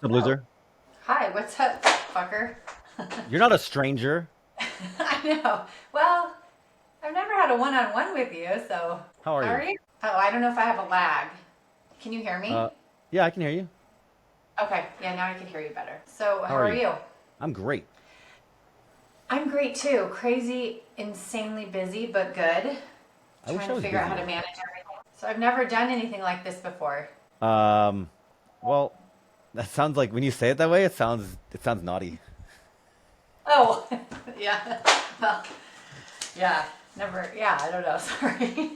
What's up, loser? Hi, what's up, fucker? You're not a stranger. I know. Well, I've never had a one-on-one with you, so How are how you? are you? Oh, I don't know if I have a lag. Can you hear Uh, me? yeah, I can hear you. Okay, yeah, now I can hear you better. So, How how are are you? you? I'm great. I'm great too. Crazy, insanely busy, but good. I wish Trying I to was figure out how to busier. manage everything. So, I've never done anything like this before. Um, well, that sounds like when you say it that way, it sounds naughty. Oh, yeah. Well, yeah, never. Yeah, I don't know. Sorry.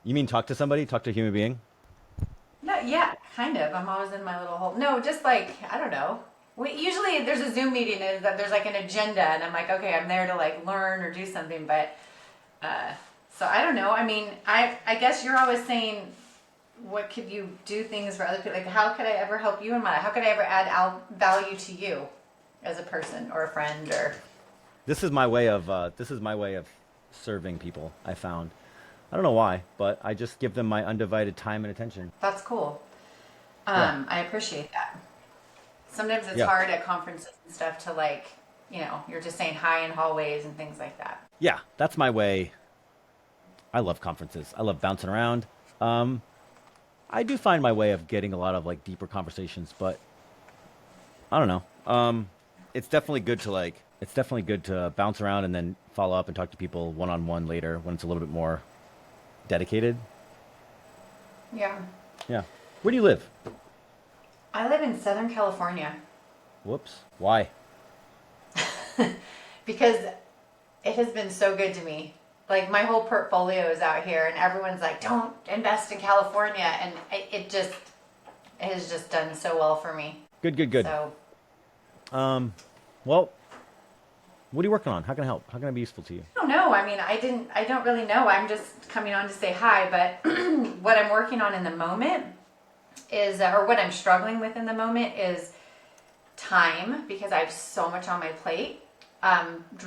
You mean talk to somebody? Talk to a human being? No, yeah, kind of. I'm always in my little hole. No, just like I don't know. Usually there's a Zoom meeting is that there's like an agenda, and I'm like, okay, I'm there to like learn or do something. But uh, so I don't know. I mean, I guess you're always saying, what could you do things for other people? Like, how could I ever help you in my life? How could I ever add value to you as a person or a friend or? This is my way of serving people. I found. I don't know why, but I just give them my undivided time and attention. That's cool. Yeah, I appreciate that. Sometimes it's yeah, hard at conferences and stuff to like, you're just saying hi in hallways and things like that. yeah. That's my way. I love conferences. I love bouncing around. Um, I do find my way of getting a lot of like deeper conversations, but I don't know. It's definitely good to bounce around and then follow up and talk to people one on one later when it's a little bit more dedicated. Yeah. Yeah. Where do you live? I live in Southern California Whoops. Why? because it has been so good to me. Like my whole portfolio is out here, and everyone's like, "Don't invest in California," and it has just done so well for me. Good, good, good. So Um, well, what are you working on? How can I help? How can I be useful to you? I don't know. I mean, I don't really know. I'm just coming on to say hi. But what I'm working on in the moment is, or what I'm struggling with in the moment is time because I have so much on my plate.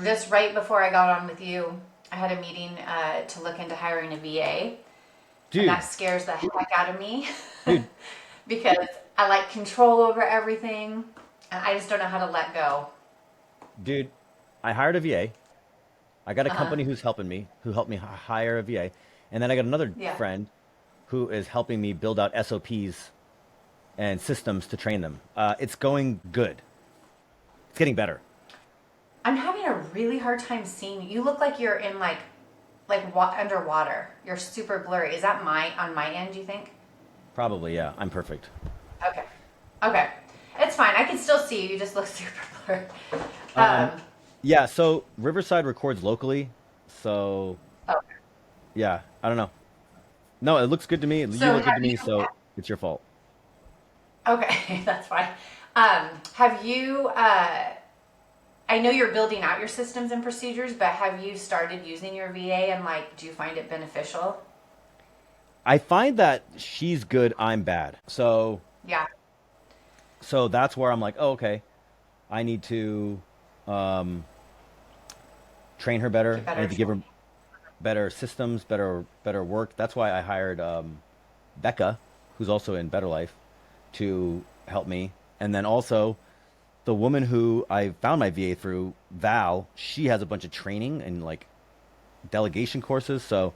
Just right before I got on with you, I had a meeting to look into hiring a VA, and that Dude, scares the heck out of me dude, because I like control over everything, and I just don't know how to let go. dude, I hired a VA. I got a Uh huh. company who's helping me, who helped me hire a VA. And then I got another Yeah. friend who is helping me build out SOPs and systems to train them. It's going good. It's getting better. I'm having a really hard time seeing you. You look like you're in underwater. You're super blurry. Is that my on my end? Do you think? Probably, yeah. I'm perfect. Okay. Okay. It's fine. I can still see you. You just look super blurry. Um. Um, yeah, so Riverside records locally. So, Okay. yeah, I don't know. No, it looks good to me. You So look good to have me, you? so it's your fault. Okay, that's fine. Have you? I know you're building out your systems and procedures, but have you started using your VA and like, do you find it beneficial? I find that she's good, I'm bad. Yeah. So that's where I'm like, oh, okay. I need to um, train her better. Get I need better. to give her better systems, better work. That's why I hired Becca, who's also in Better Life, to help me. And then also the woman who I found my VA through, Val, she has a bunch of training and like delegation courses. So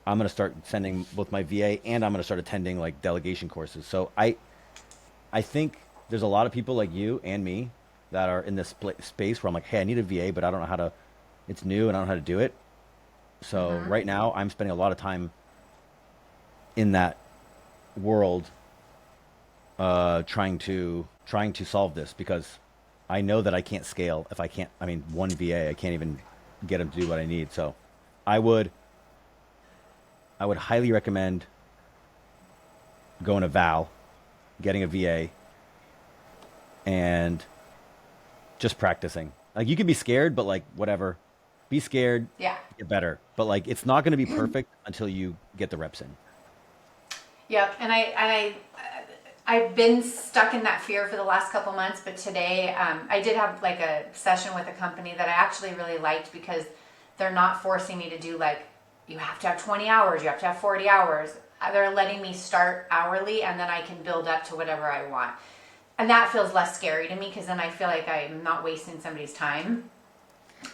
I'm gonna start sending both my VA and I'm gonna start attending like delegation courses. So I think there's a lot of people like you and me that are in this space where I'm like, hey, I need a VA, but I don't know how to. It's new and I don't know how to do it. So Mm-hmm. right now, I'm spending a lot of time in that world, trying to solve this because I know that I can't scale if I can't. I mean, one VA, I can't even get him to do what I need. So I would I would highly recommend going to Val, getting a VA, and just practicing. Like you can be scared, but like whatever, be scared, Yeah. get better. But like it's not going to be perfect until you get the reps in. Yep. I've been stuck in that fear for the last couple months, but today I did have like a session with a company that I actually really liked because they're not forcing me to do like you have to have 20 hours, you have to have 40 hours. they're letting me start hourly and then I can build up to whatever I want. And that feels less scary to me because then I feel like I'm not wasting somebody's time.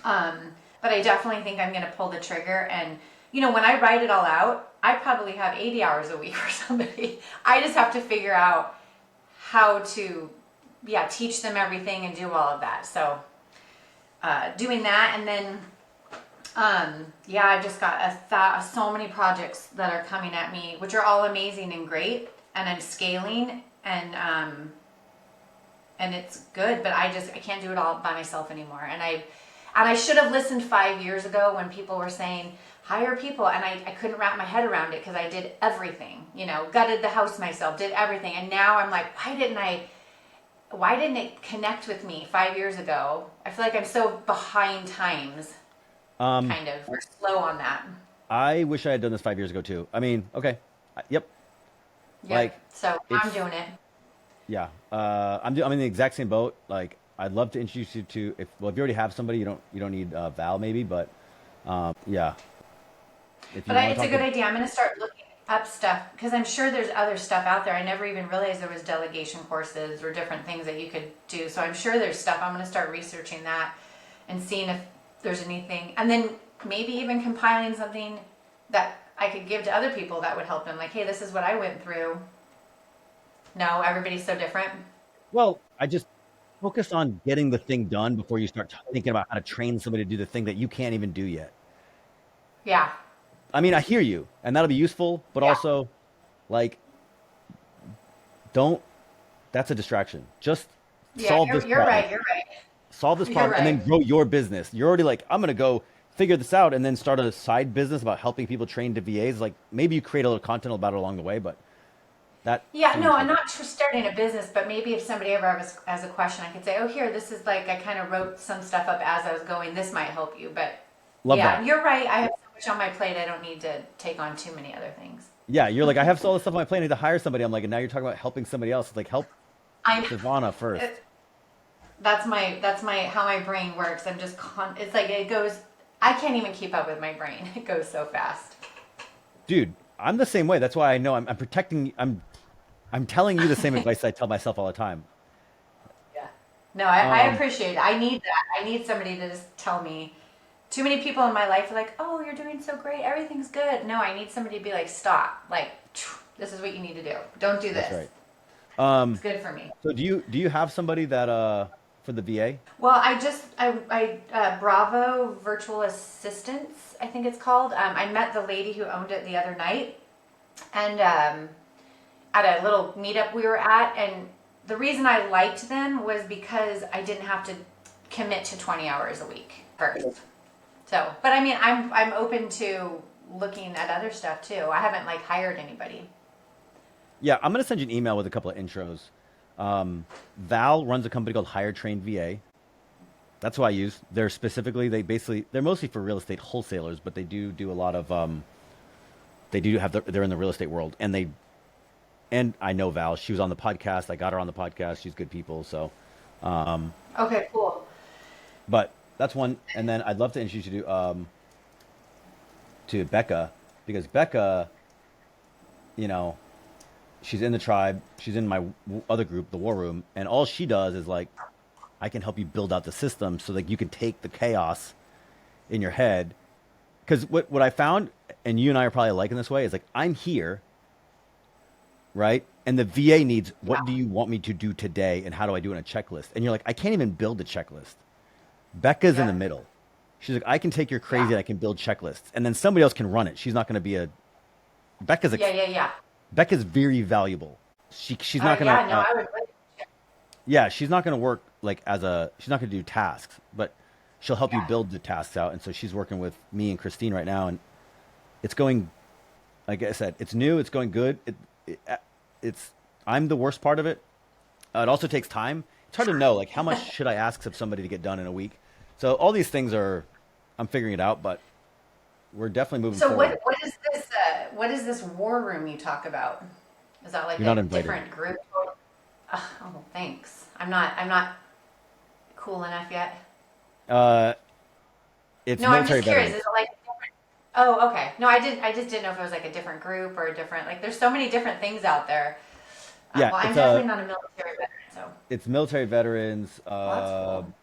Um, but I definitely think I'm going to pull the trigger. And, when I write it all out, I probably have 80 hours a week for somebody. I just have to figure out how to, yeah, teach them everything and do all of that. So, doing that. And then, yeah, I've just got so many projects that are coming at me, which are all amazing and great. And I'm scaling and it's good, but I can't do it all by myself anymore. And I should have listened 5 years ago when people were saying hire people, and I couldn't wrap my head around it because I did everything, gutted the house myself, did everything, and now I'm like, why didn't it connect with me 5 years ago? I feel like I'm so behind times, Um, kind of, or slow on that. I wish I had done this 5 years ago too. I mean, okay, yep. Yep. Like So I'm it's doing it. yeah. I'm in the exact same boat. Like I'd love to introduce you to if you already have somebody, you don't need Val maybe, but yeah. If you But want to it's a talk good to idea. I'm going to start looking up stuff because I'm sure there's other stuff out there. I never even realized there was delegation courses or different things that you could do. So I'm sure there's stuff. I'm going to start researching that and seeing if there's anything, and then maybe even compiling something that I could give to other people that would help them. Like, hey, this is what I went through. No, everybody's so different. well, I just focus on getting the thing done before you start thinking about how to train somebody to do the thing that you can't even do yet. Yeah, I mean, I hear you, and that'll be useful, but yeah, also like don't that's a distraction. Just yeah. solve You're this you're problem. right. You're right. Solve this You're problem and right. then grow your business. You're already like, I'm gonna go figure this out and then start a side business about helping people train to VAs. Like maybe you create a little content about it along the way, but that Yeah, no, seems I'm like not starting a business, but maybe if somebody ever has a question, I could say, oh, here, this is like, I kind of wrote some stuff up as I was going. This might help you. But love yeah, that. you're right. I have so much on my plate. I don't need to take on too many other things. Yeah, you're like, I have all this stuff on my plate. I need to hire somebody. I'm like, and now you're talking about helping somebody else. It's like help I Devana first. it, that's my how my brain works. It's like it goes. I can't even keep up with my brain. It goes so fast. Dude, I'm the same way. That's why I know I'm protecting I'm telling you the same advice I tell myself all the time. Yeah. No, I Um, appreciate it. I need that. I need somebody to just tell me. Too many people in my life are like, oh, you're doing so great. Everything's good. No, I need somebody to be like, stop. Like, this is what you need to do. Don't do that's this. right. It's Um, good for me. so do you have somebody that for the VA? Well, I Bravo Virtual Assistants, I think it's called. I met the lady who owned it the other night, and at a little meetup we were at, and the reason I liked them was because I didn't have to commit to 20 hours a week first. So, but I mean, I'm open to looking at other stuff too. I haven't like hired anybody. Yeah, I'm gonna send you an email with a couple of intros. Val runs a company called Hire Trained VA. That's who I use. They're mostly for real estate wholesalers, but they do a lot of they're in the real estate world, and I know Val. She was on the podcast. I got her on the podcast. She's good people. So, Okay, cool. but that's one. And then I'd love to introduce you to Becca because Becca, you know, she's in the tribe. She's in my other group, the War Room, and all she does is like, I can help you build out the system so that you can take the chaos in your head. Because what I found, and you and I are probably alike in this way, is like I'm here, right? And the VA needs, Yeah, what do you want me to do today, and how do I do it in a checklist? And you're like, I can't even build a checklist. Becca's in the yep, middle. She's like, I can take your crazy, yeah, and I can build checklists, and then somebody else can run it. She's not going to be a Becca's. yeah, yeah, yeah. Becca's very valuable. She's not gonna Yeah, no, I would. yeah, she's not gonna work like she's not gonna do tasks, but she'll help you Yeah. build the tasks out. And so she's working with me and Christine right now, and it's going, like I said, it's new, it's going good. It's I'm the worst part of it. It also takes time. It's hard to know like how much should I ask of somebody to get done in a week. So all these things are, I'm figuring it out, but we're definitely moving So forward. what is this war room you talk about? Is that like You're not a invited. different group? Oh, thanks. I'm not cool enough yet. Uh, it's No, I'm military just curious. veterans. Is it like Oh, okay. No, I did. I just didn't know if it was like a different group or a different. Like, there's so many different things out there. Yeah, Well, I'm definitely not a military veteran, so it's military veterans, well, that's cool.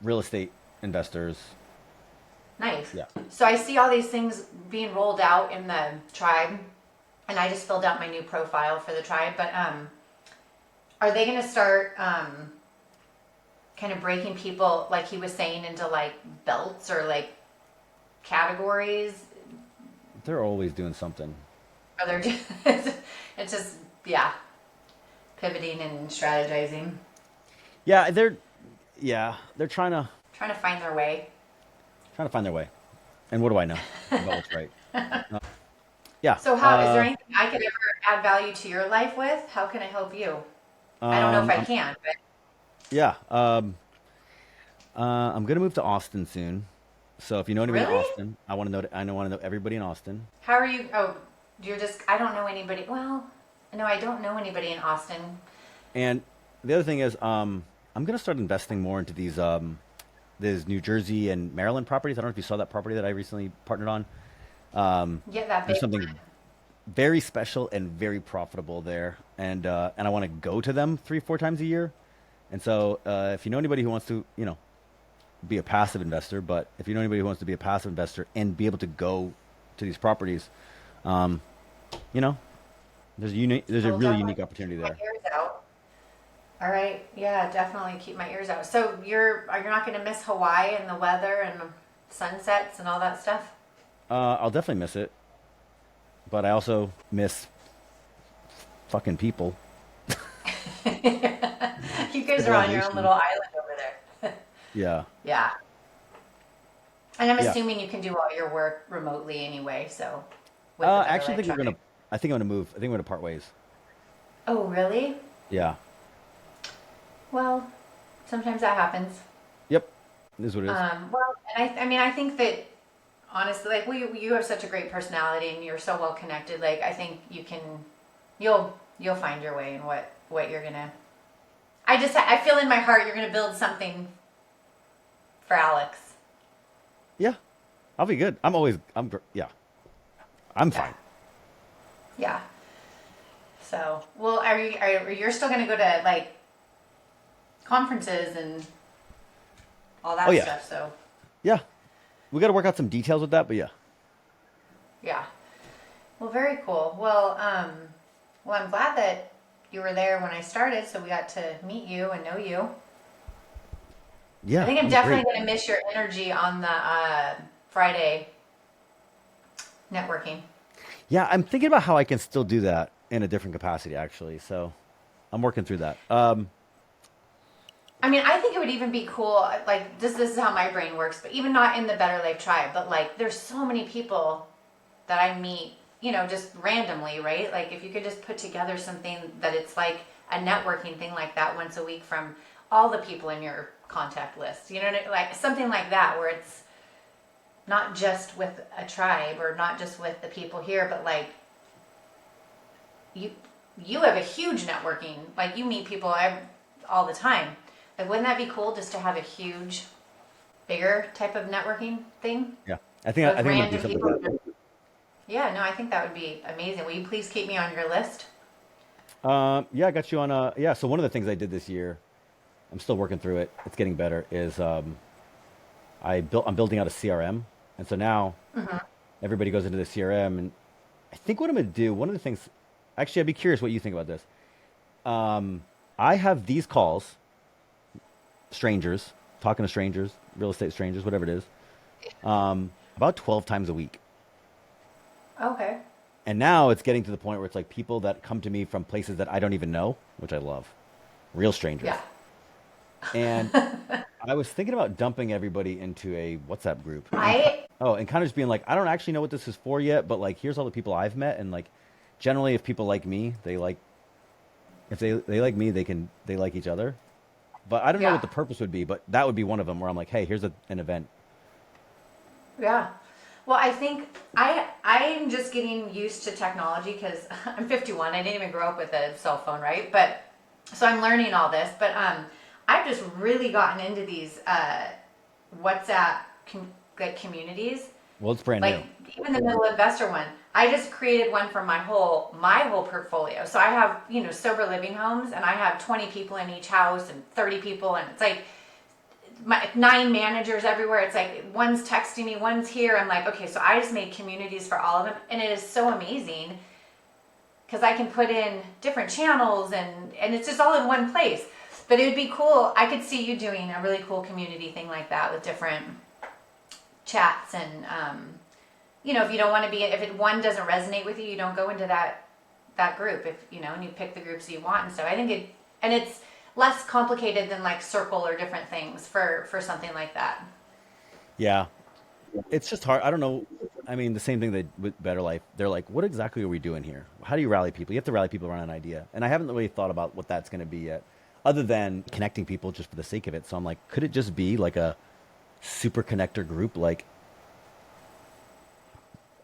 real estate investors. Nice. Yeah. So I see all these things being rolled out in the tribe, and I just filled out my new profile for the tribe. But are they going to start kind of breaking people, like he was saying, into like belts or like categories? They're always doing something. Are there? It's just yeah, pivoting and strategizing, Yeah, they're trying to find their way. trying to find their way. And what do I know about what's right? Yeah. So how is there anything I could ever add value to your life with? How can I help you? I don't know if I I'm, can, but yeah. I'm gonna move to Austin soon. So if you know anybody in really? Austin, I want to know everybody in Austin. How are you? Oh, you're just, I don't know anybody. Well, no, I don't know anybody in Austin. And the other thing is, I'm gonna start investing more into these New Jersey and Maryland properties. I don't know if you saw that property that I recently partnered on. Get that There's big one. something very special and very profitable there, and I want to go to them 3 4 times a year. And so, if you know anybody who wants to, be a passive investor, but if you know anybody who wants to be a passive investor and be able to go to these properties, um, you know, there's I a will really definitely unique opportunity keep my there. ears out. All right. Yeah, definitely keep my ears out. So you're not going to miss Hawaii and the weather and sunsets and all that stuff? I'll definitely miss it, but I also miss fucking people, You guys are on your own civilization. little island over there. Yeah, Yeah. And I'm yeah. assuming you can do all your work remotely anyway, so with the I Better actually Life think we're Tribe. gonna. I think I'm gonna move. I think we're gonna part ways. Oh, really? Yeah. Well, sometimes that happens. Yep. This is what it is. Well, and I mean, I think that honestly, like you have such a great personality and you're so well connected. Like, I think you'll find your way in what you're gonna. I feel in my heart you're gonna build something for Alex. Yeah. I'll be good. I'm always. Yeah. I'm Yeah, fine. yeah. So, well, are you're still gonna go to like conferences and all Oh that yeah. stuff? So, Yeah. We got to work out some details with that, but yeah. yeah. Well, very cool. Well, I'm glad that you were there when I started, so we got to meet you and know you. I Yeah. think It I'm was great. definitely going to miss your energy on the Friday networking. Yeah. I'm thinking about how I can still do that in a different capacity, actually. So I'm working through that. I mean, I think it would even be cool. Like this is how my brain works, but even not in the Better Life Tribe. But like, there's so many people that I meet, just randomly, right? Like, if you could just put together something that it's like a networking thing like that once a week from all the people in your contact list, like something like that, where it's not just with a tribe or not just with the people here, but like you you have a huge networking. Like, you meet people all the time. Like, wouldn't that be cool just to have a huge, bigger type of networking thing Yeah. I with think I'm gonna do random something people? like that. Yeah, no, I think that would be amazing. Will you please keep me on your list? Yeah, I got you on. Yeah. So one of the things I did this year, I'm still working through it. It's getting better. Is I'm building out a CRM, and so now everybody goes into the CRM, and I think what I'm gonna do. One of the things, actually, I'd be curious what you think about this. I have these calls, strangers talking to strangers, real estate strangers, whatever it is, about 12 times a week. Okay. And now it's getting to the point where it's like people that come to me from places that I don't even know, which I love, real strangers. Yeah. And I was thinking about dumping everybody into a WhatsApp group and I and kind of just being like, I don't actually know what this is for yet, but like here's all the people I've met, and like generally if people like me, if they like me, they like each other. But I don't know what yeah. the purpose would be, but that would be one of them where I'm like, hey, here's an event. Yeah. Well, I think I'm just getting used to technology because I'm 51. I didn't even grow up with a cell phone, right? But so I'm learning all this. But I've just really gotten into these WhatsApp like communities, Well, it's brand Like new. even the middle investor one, I just created one for my whole portfolio. So I have, sober living homes, and I have 20 people in each house and 30 people, and it's like nine managers everywhere. It's like one's texting me, one's here. I'm like, okay, so I just made communities for all of them, and it is so amazing because I can put in different channels, and it's just all in one place. But it would be cool. I could see you doing a really cool community thing like that with different chats and if you don't want to be, if one doesn't resonate with you, you don't go into that group. If and you pick the groups you want and stuff. I think it's less complicated than like circle or different things for something like that. Yeah, it's just hard. I don't know. I mean, the same thing that with Better Life, they're like, what exactly are we doing here? How do you rally people? You have to rally people around an idea. And I haven't really thought about what that's going to be yet, other than connecting people just for the sake of it. So I'm like, could it just be like a super connector group? Like,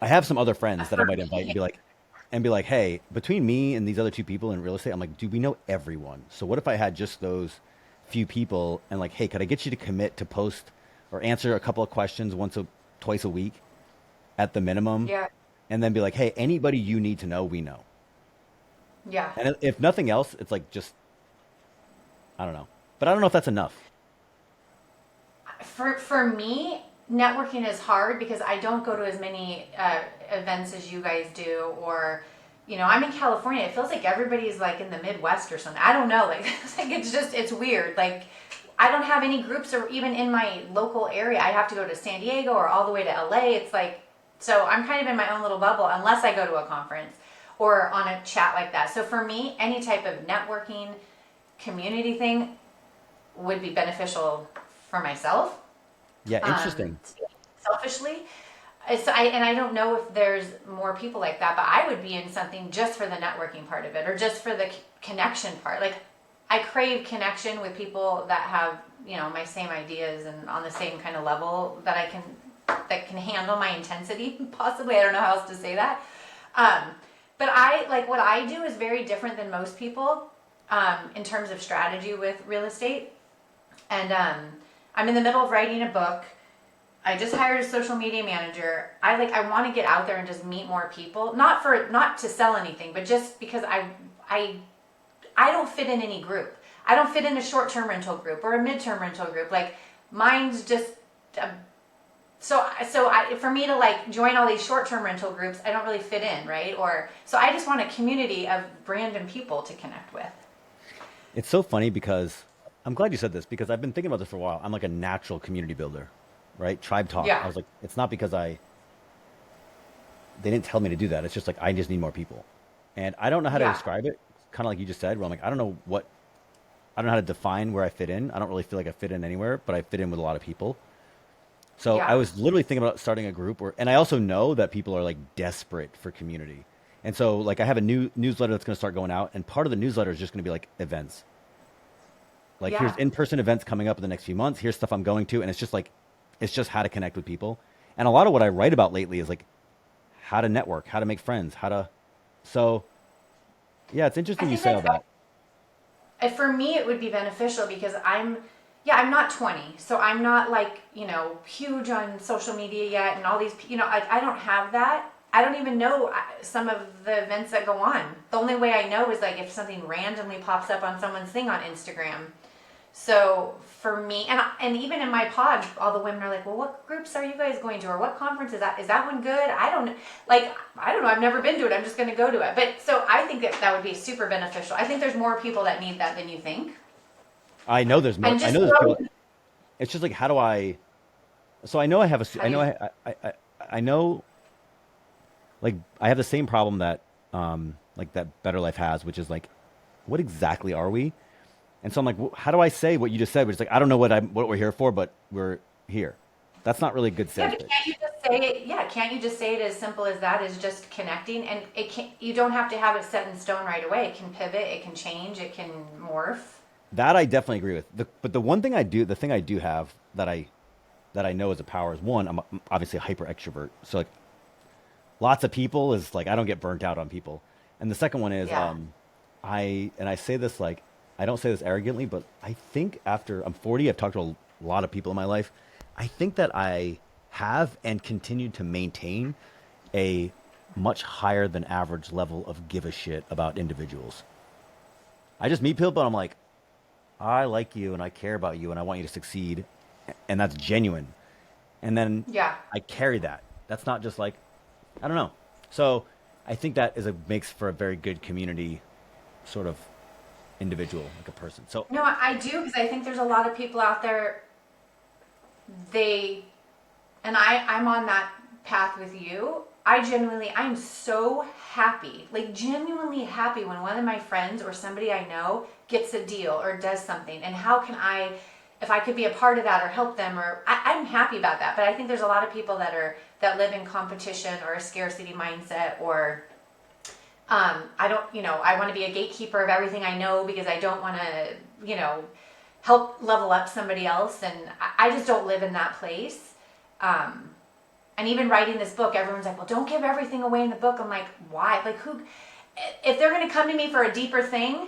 I have some other friends that I For might invite me, and be like, hey, between me and these other two people in real estate, I'm like, do we know everyone? So what if I had just those few people and like, hey, could I get you to commit to post or answer a couple of questions twice a week at the minimum, yeah, and then be like, hey, anybody you need to know, we know. yeah. And if nothing else, it's like just I don't know, but I don't know if that's enough. For me, networking is hard because I don't go to as many events as you guys do, or I'm in California. It feels like everybody's like in the Midwest or something. I don't know, like, like it's weird. Like I don't have any groups, or even in my local area. I have to go to San Diego or all the way to LA. It's like, so I'm kind of in my own little bubble unless I go to a conference or on a chat like that. So for me, any type of networking community thing would be beneficial for myself, Yeah, um, interesting. selfishly. And I don't know if there's more people like that, but I would be in something just for the networking part of it, or just for the connection part. Like I crave connection with people that have my same ideas and on the same kind of level that can handle my intensity. Possibly, I don't know how else to say that. Um, but I like what I do is very different than most people in terms of strategy with real estate. And I'm in the middle of writing a book. I just hired a social media manager. I want to get out there and just meet more people. Not to sell anything, but just because I I don't fit in any group. I don't fit in a short-term rental group or a mid-term rental group. Like mine's just uh, for me to like join all these short-term rental groups, I don't really fit in, right? Or so I just want a community of random people to connect with. It's so funny because I'm glad you said this because I've been thinking about this for a while. I'm like a natural community builder, right? Tribe talk. I Yeah. was like, it's not because they didn't tell me to do that. It's just like I just need more people, and I don't know how to Yeah. describe it. Kind of like you just said, where I'm like, I don't know how to define where I fit in. I don't really feel like I fit in anywhere, but I fit in with a lot of people. So I Yeah. was literally thinking about starting a group and I also know that people are like desperate for community. And so like I have a new newsletter that's going to start going out, and part of the newsletter is just going to be like events. Like here's Yeah. in-person events coming up in the next few months. Here's stuff I'm going to, and it's just how to connect with people. And a lot of what I write about lately is like how to network, how to make friends, how to. So yeah, it's I interesting you think say all that's that. for me it would be beneficial because I'm not 20, so I'm not like huge on social media yet, and all these I don't have that. I don't even know some of the events that go on. The only way I know is like if something randomly pops up on someone's thing on Instagram. So for me, and even in my pod, all the women are like, "Well, what groups are you guys going to, or what conference is that? Is that one good?" I don't know. I've never been to it. I'm just going to go to it. But so I think that would be super beneficial. I think there's more people that need that than you think. I know there's more. And I just know there's people. It's just like how do I? So I know I have a. how I do know you? I know like I have the same problem that like that Better Life has, which is like, what exactly are we? And so I'm like, how do I say what you just said? Which is like, I don't know what we're here for, but we're here. That's not really a good Yeah, sales but pitch. can't you just say it? Yeah, can't you just say it as simple as that? Is just connecting, and it can. You don't have to have it set in stone right away. It can pivot. It can change. It can morph. That I definitely agree with. But the one thing the thing I do have that I know is a power is one, I'm obviously a hyper extrovert. So like lots of people is like I don't get burnt out on people. And the second one is Yeah. I say this like I don't say this arrogantly, but I think after I'm 40, I've talked to a lot of people in my life. I think that I have and continue to maintain a much higher than average level of give a shit about individuals. I just meet people, but I'm like, I like you and I care about you and I want you to succeed, and that's genuine. And then Yeah. I carry that. That's not just like, I don't know. So I think that makes for a very good community sort of individual, like a person. So No, I do because I think there's a lot of people out there. They and I'm on that path with you. I'm so happy, like genuinely happy when one of my friends or somebody I know gets a deal or does something. And how can I, if I could be a part of that or help them, or I'm happy about that. But I think there's a lot of people that live in competition or a scarcity mindset, or I don't, I want to be a gatekeeper of everything I know because I don't want to, help level up somebody else. And I just don't live in that place. Um, and even writing this book, everyone's like, well, don't give everything away in the book. I'm like, why? Like, who, if they're going to come to me for a deeper thing,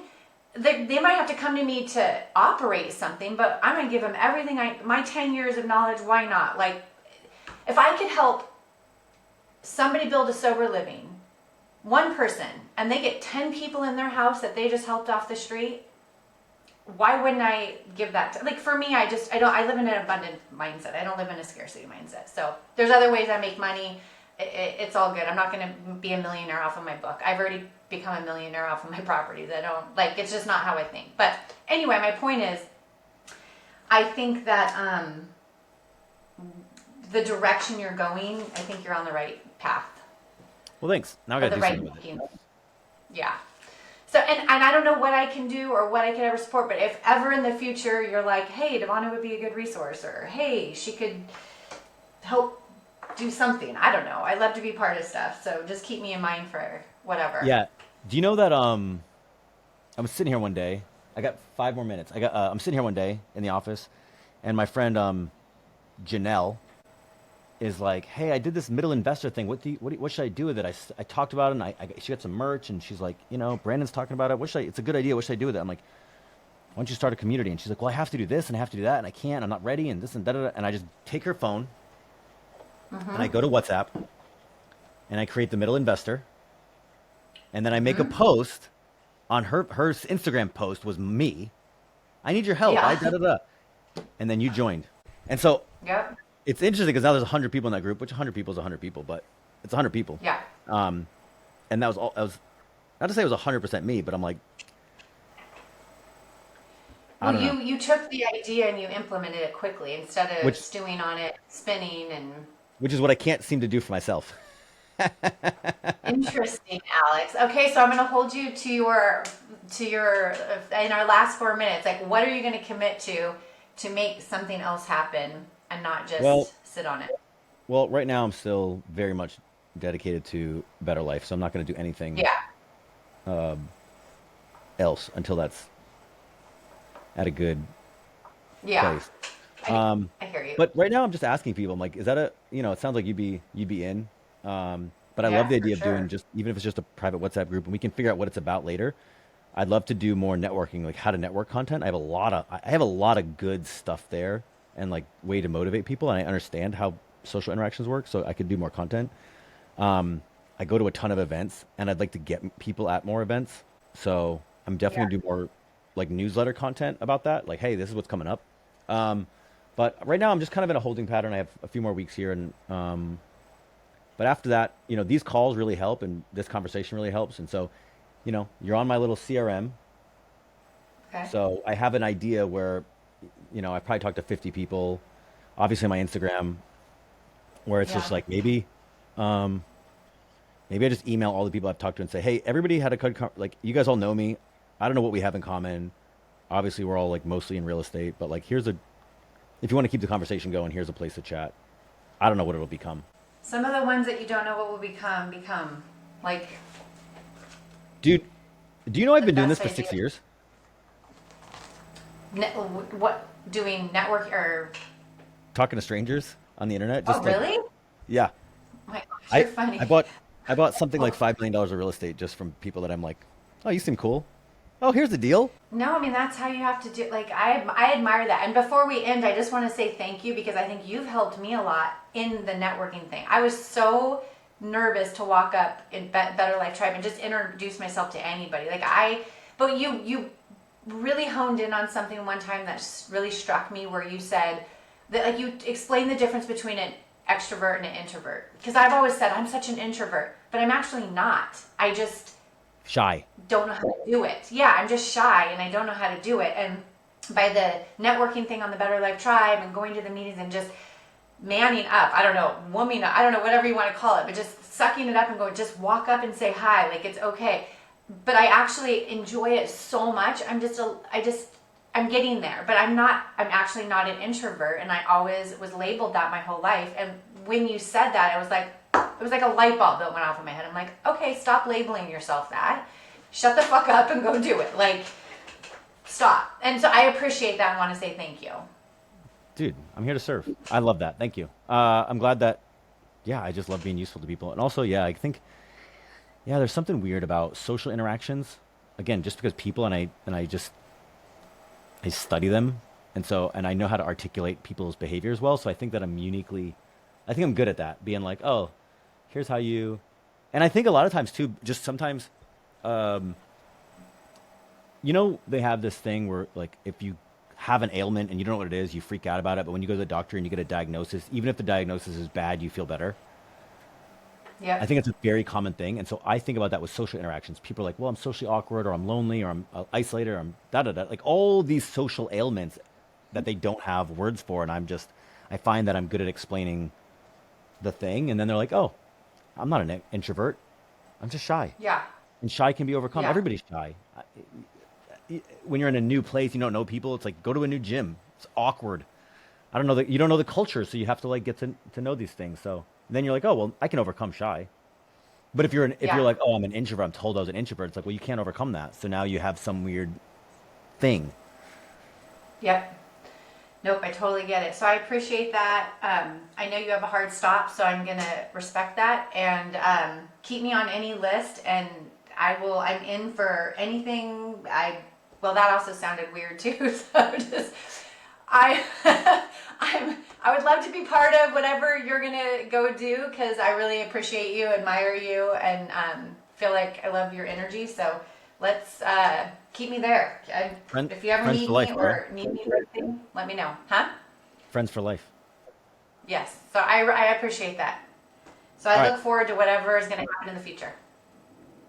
they might have to come to me to operate something, but I'm going to give them everything my 10 years of knowledge. Why not? Like, if I could help somebody build a sober living, one person, and they get 10 people in their house that they just helped off the street, why wouldn't I give that to, like, for me, I live in an abundant mindset. I don't live in a scarcity mindset. So there's other ways I make money. It's all good. I'm not going to be a millionaire off of my book. I've already become a millionaire off of my properties. I don't, like, it's just not how I think. But anyway, my point is, I think that the direction you're going, I think you're on the right path. well, thanks. Now I Or got to the do right something with it. thinking. Yeah. So, and I don't know what I can do or what I could ever support, but if ever in the future you're like, hey, Devana would be a good resource, or hey, she could help do something. I don't know. I love to be part of stuff. So just keep me in mind for whatever. Yeah. Do you know that I was sitting here one day. I got 5 more minutes. I'm sitting here one day in the office, and my friend Janelle is like, "Hey, I did this middle investor thing. What should I do with it?" I talked about it, and she got some merch, and she's like, Brandon's talking about it. It's a good idea. What should I do with it? I'm like, why don't you start a community? And she's like, well, I have to do this and I have to do that, and I can't. I'm not ready, and this and da da da. And I just take her phone and I go to WhatsApp and I create the middle investor, and then I make a post on her Instagram post was me. I need your help. I Yeah. da da da. And then you joined, and so Yep. it's interesting because now there's 100 people in that group, which 100 people is 100 people, but it's 100 people. Yeah. Um, and that was all. I was not to say it was 100% me, but I'm like, I Well, don't know. you took the idea and you implemented it quickly instead of Which stewing on it, spinning and which is what I can't seem to do for myself. interesting, Alex. Okay, so I'm going to hold you to your in our last 4 minutes. Like, what are you going to commit to make something else happen and not Well, just sit on it? well, right now I'm still very much dedicated to better life, so I'm not going to do anything Yeah, else until that's at a good yeah. place. I Um, I hear you. but right now I'm just asking people. I'm like, is that it sounds like you'd be in. But I love Yeah, the for idea of doing sure. just even if it's just a private WhatsApp group, and we can figure out what it's about later. I'd love to do more networking, like how to network content. I have a lot of good stuff there, and like way to motivate people, and I understand how social interactions work, so I could do more content. I go to a ton of events, and I'd like to get people at more events. So I'm definitely Yeah. gonna do more like newsletter content about that. Like, hey, this is what's coming up. Um, but right now, I'm just kind of in a holding pattern. I have a few more weeks here, and but after that, these calls really help, and this conversation really helps. And so, you're on my little CRM, Okay. so I have an idea where, I probably talked to 50 people. Obviously, my Instagram, where it's just Yeah. like um, maybe I just email all the people I've talked to and say, hey, everybody had a good like you guys all know me. I don't know what we have in common. Obviously, we're all like mostly in real estate, but like if you want to keep the conversation going, here's a place to chat. I don't know what it'll become. Some of the ones that you don't know what will become like Dude, do you know I've the been doing this best for idea. 6 years What doing network or talking to strangers on the internet? oh Just like, really? yeah, Oh my gosh, you're I funny. I bought I bought something like Oh, $5 million of real estate just from people that I'm like, oh, you seem cool. Oh, here's the deal. No, I mean that's how you have to do. Like I admire that. And before we end, I just want to say thank you because I think you've helped me a lot in the networking thing. I was so nervous to walk up in Better Life Tribe and just introduce myself to anybody. But you really honed in on something one time that really struck me, where you said that like you explained the difference between an extrovert and an introvert. Because I've always said I'm such an introvert, but I'm actually not. I just Shy. don't know how to do it. Yeah, I'm just shy and I don't know how to do it. And by the networking thing on the Better Life Tribe and going to the meetings and just manning up, I don't know, woman up, I don't know, whatever you want to call it, but just sucking it up and going, just walk up and say hi, like it's okay. But I actually enjoy it so much. I'm getting there, but I'm actually not an introvert. And I always was labeled that my whole life. And when you said that, it was like a light bulb that went off in my head. I'm like, okay, stop labeling yourself that. Shut the fuck up and go do it. Like, stop. And so I appreciate that and want to say thank you. Dude, I'm here to serve. I love that. Thank you. I'm glad that, yeah, I just love being useful to people. And also, yeah, I think, yeah, there's something weird about social interactions. Again, just because people I study them. And so, and I know how to articulate people's behaviors well. So I think that I think I'm good at that. Being like, oh, here's how you, and I think a lot of times too, just sometimes, um, they have this thing where like if you have an ailment and you don't know what it is, you freak out about it. But when you go to the doctor and you get a diagnosis, even if the diagnosis is bad, you feel better. I Yep. think it's a very common thing. And so I think about that with social interactions. People are like, well, I'm socially awkward or I'm lonely or I'm isolated or I'm da da da. Like all these social ailments that they don't have words for. And I find that I'm good at explaining the thing. And then they're like, oh, I'm not an introvert. I'm just shy. Yeah. And shy can be overcome. Yeah. Everybody's shy. When you're in a new place, you don't know people. It's like go to a new gym. It's awkward. I don't know that you don't know the culture, so you have to like get to know these things. So then you're like, oh well, I can overcome shy. But if you're Yeah. like, oh, I'm an introvert, I'm told I was an introvert. It's like, well, you can't overcome that. So now you have some weird thing. Yep. Nope, I totally get it. So I appreciate that. I know you have a hard stop, so I'm gonna respect that and keep me on any list, and I'm in for anything. Well, that also sounded weird too. So just I I would love to be part of whatever you're gonna go do because I really appreciate you, admire you, and feel like I love your energy. So let's keep me there. If you ever Friends for need me life, bro. or need me for anything, let me know. Huh? Friends for life. Yes. So I appreciate that. So All I right, look forward to whatever is going to happen in the future.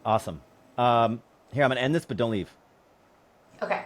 awesome. Here I'm gonna end this, but don't leave. Okay.